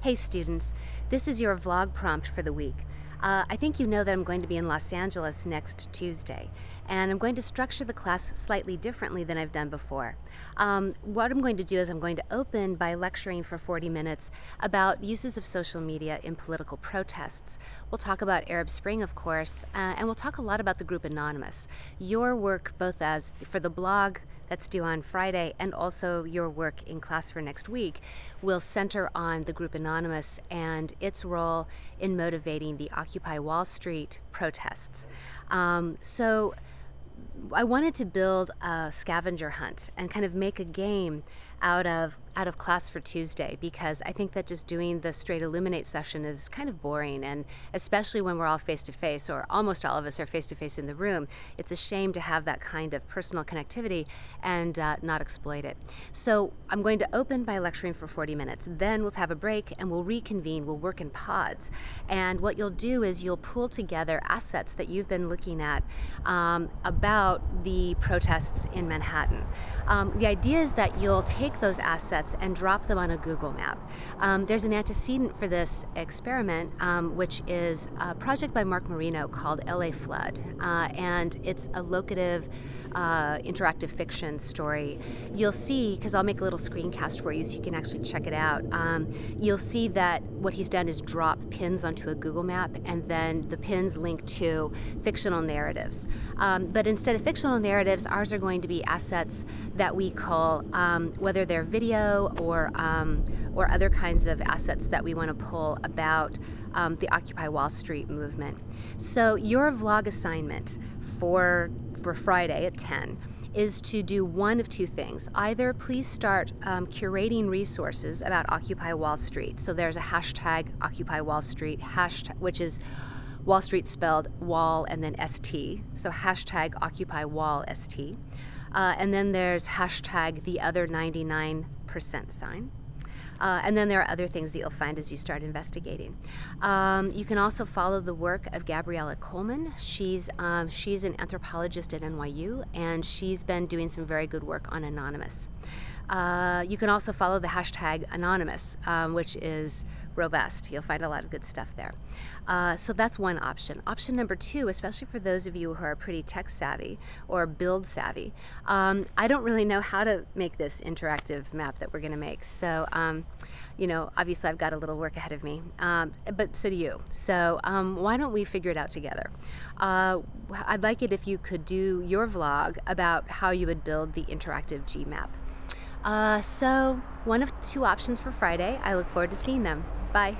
Hey students, this is your vlog prompt for the week. I think you know that I'm going to be in Los Angeles next Tuesday, and I'm going to structure the class slightly differently than I've done before. What I'm going to do is I'm going to open by lecturing for 40 minutes about uses of social media in political protests. We'll talk about Arab Spring, of course, and we'll talk a lot about the group Anonymous. Your work both as for the blog that's due on Friday and also your work in class for next week will center on the group Anonymous and its role in motivating the Occupy Wall Street protests. So I wanted to build a scavenger hunt and kind of make a game out of class for Tuesday, because I think that just doing the straight Illuminate session is kind of boring, and especially when we're all face-to-face, or almost all of us are face-to-face in the room, it's a shame to have that kind of personal connectivity and not exploit it. So I'm going to open by lecturing for 40 minutes, then we'll have a break and we'll reconvene, we'll work in pods, and what you'll do is you'll pull together assets that you've been looking at about the protests in Manhattan. The idea is that you'll take those assets and drop them on a Google map. There's an antecedent for this experiment, which is a project by Mark Marino called LA Flood, and it's a locative interactive fiction story. You'll see, because I'll make a little screencast for you so you can actually check it out, you'll see that what he's done is drop pins onto a Google map, and then the pins link to fictional narratives. But instead of fictional narratives, ours are going to be assets that we call, whether they're video or other kinds of assets that we want to pull about the Occupy Wall Street movement. So your vlog assignment for Friday at 10 is to do one of two things. Either please start curating resources about Occupy Wall Street. So there's a hashtag Occupy Wall Street, hashtag, which is Wall Street spelled wall and then ST. So hashtag OccupyWallSt. And then there's hashtag TheOther99 %. And then there are other things that you'll find as you start investigating. You can also follow the work of Gabriella Coleman. She's an anthropologist at NYU, and she's been doing some very good work on Anonymous. You can also follow the hashtag Anonymous, which is robust. You'll find a lot of good stuff there. So that's one option. Option number two, especially for those of you who are pretty tech savvy or build savvy, I don't really know how to make this interactive map that we're going to make. So, you know, obviously I've got a little work ahead of me, but so do you. So why don't we figure it out together? I'd like it if you could do your vlog about how you would build the interactive gmap. So one of two options for Friday. I look forward to seeing them. Bye.